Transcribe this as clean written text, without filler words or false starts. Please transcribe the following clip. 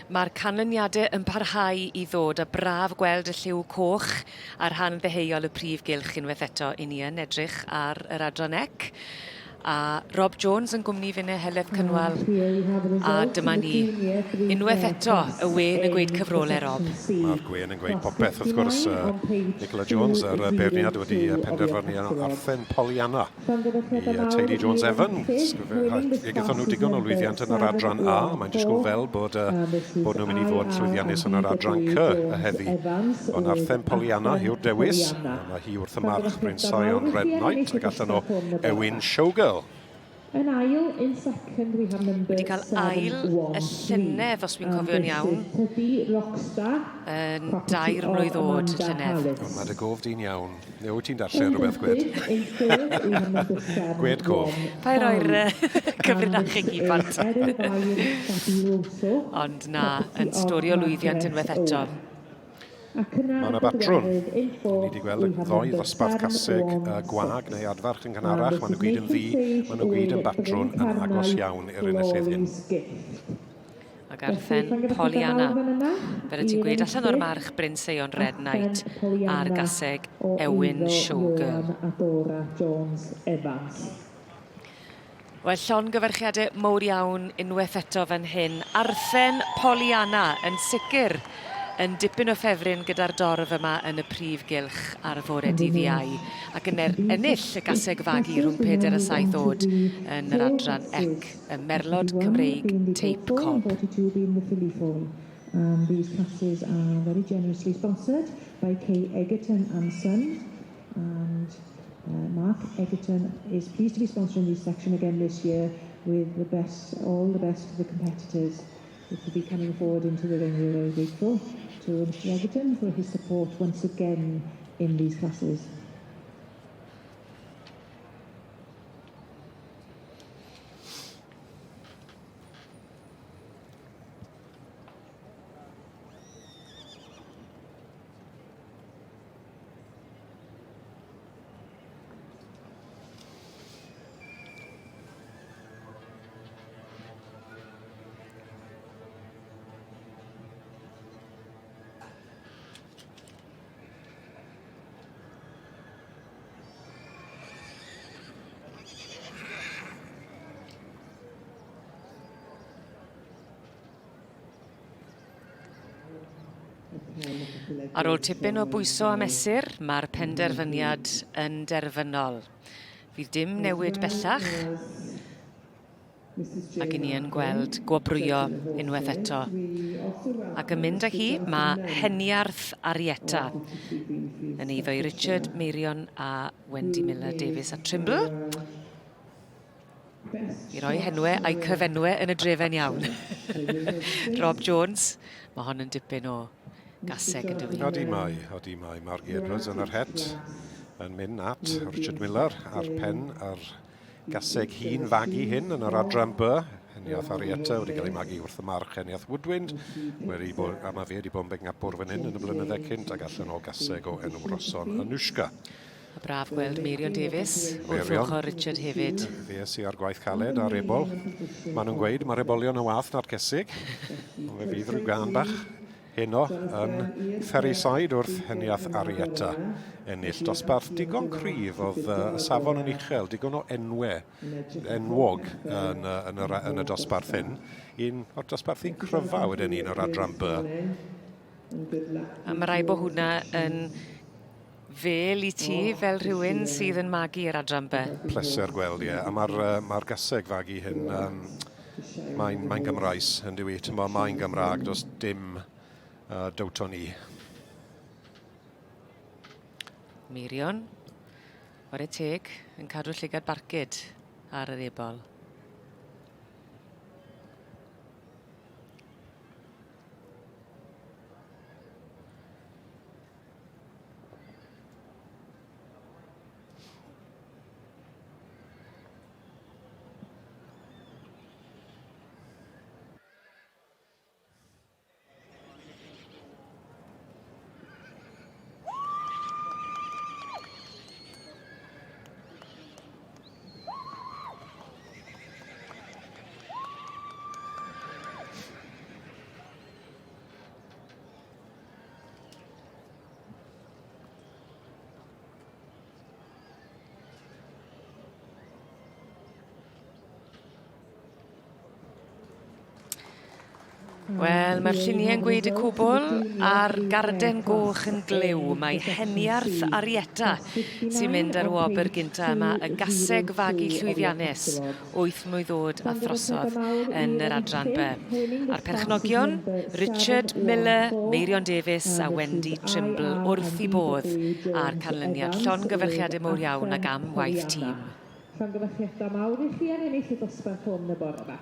Mae'r canlyniadau yn parhau I ddod a braf gweld y lliw coch a'r rhan ddeheuol y prif gylch unwaith eto I ni yn edrych ar yr adran ec. A Rob Jones yn gwmni finne heledd cynnwal a dyma ni unwaith eto y wen yn gweud cyfrolau Rob. Mae'r gwen yn gweud popeth wrth gwrs Nicola Jones yr beirniad wedi penderfynu Arthen Pollyanna I teulu Jones Evan. Gaethon nhw digon o lwyddiant yn yr adran A. Mae'n disgwyl fel bod nhw'n mynd I fod llwyddiannus yn yr adran C y heddi. Ond Arthen Pollyanna yw'r dewis. Mae hi wrth y march Bryn Sion Red Knight ac allan o Ewin Showgirl. Yn ail, in second, we have number wedi cael ail y llynedd os fi'n cofio'n iawn. Yn 2 mlwydd oed y llynedd. Mae dy gof di'n iawn. Neu wyt ti'n darllen rhywbeth, Gwed? Gwed gof. Pa roi'r cyfrinachau I bant. Ond na, yn stori o lwyddiant unwaith eto. Mae yna batrwn. Ni wedi gweld y ddoi ddosbarth Caseg gwag neu adfarch yn gynharach. Maen nhw gyd yn ddi, maen nhw gyd yn batrwn yn agos iawn i'r enillydd hyn. Ac Arthen Pollyanna. Fel y ti'n gweud allan o'r march Bryn Sion Red Knight a'r Caseg Ewin Showgirl. Wel, llongyfarchiadau mowr iawn unwaith eto fan hyn. Arthen Pollyanna yn sicr yn dipyn o ffefryn gyda'r dorf yma yn y prif gylch ar y fore dydd Iau ac yn ennill y Caseg Fagu rhwng 4 a 7 oed yn yr adran ec, y Merlod Cymreig Tape Cob. These classes are very generously sponsored by Kay Egerton and Son, and Mark Egerton is pleased to be sponsoring this section again this year with all the best of the competitors who will be coming forward into the ring. We're very grateful to Mr Egerton for his support once again in these classes. Ar ôl tipyn o bwyso a mesur, mae'r penderfyniad yn derfynol. Fydd dim newid bellach, ac i ni yn gweld gwobrwyo unwaith eto. Ac yn mynd â hi, mae Heniarth Arietta yn eiddo I Richard Meirion a Wendy Miller Davies a Trimble. I roi henwe a'i cyfenwe yn y drefen iawn. Rob Jones, mae hon yn dipyn o Caseg yn dwi. Odi mai. Margie Edwards yn yr het yn mynd at Richard Miller a'r pen a'r Caseg hun fagu hyn yn yr adran B. Heniath Arietta wedi cael ei magu wrth y march Heniath Woodwind. A mae fe wedi bod yn Bengapwr fan hyn yn y blynydde cynt ac allan o Caseg o enw Roson Anushka. A braf gweld Meirion Davies wrth ochr Richard hefyd. Fe sy ar gwaith caled ar ebol. Maen nhw'n gweud mae'r ebolion yn wath na'r Caseg. Fe fydd rhyw gan bach heno yn Ferryside wrth Heniath Arietta ennill dosbarth digon cryf oedd y safon yn uchel, digon o enwog yn y dosbarth hyn. Un o'r dosbarthu cryfa wedyn un o'r adran B. A mae rai bod hwnna yn fel I ti fel rhywun sydd yn magu yr adran B. Pleser gweld, ie. A mae'r Caseg Fagu hyn, mae'n Gymraes yn dwi. Mae'n Gymraeg, does dim dowton I. Meirion, ware teg, yn cadw llygad barcud ar yr ebol. Wel, mae'r lluniau yn gweud y cwbl a'r garden goch yn glyw. Mae Heniarth Arieta sy'n mynd ar wobr gynta yma y Caseg Fagu llwyddiannus 8 mlwydd oed a throsodd yn yr adran B. A'r perchnogion, Richard Miller, Meirion Davies a Wendy Trimble wrth i bodd a'r canlyniad llongyfarchiadau mawr iawn ag am waith tîm. Llongyfarchiadau mawr i chi ar ennill y dosbarth hwn y bore yma.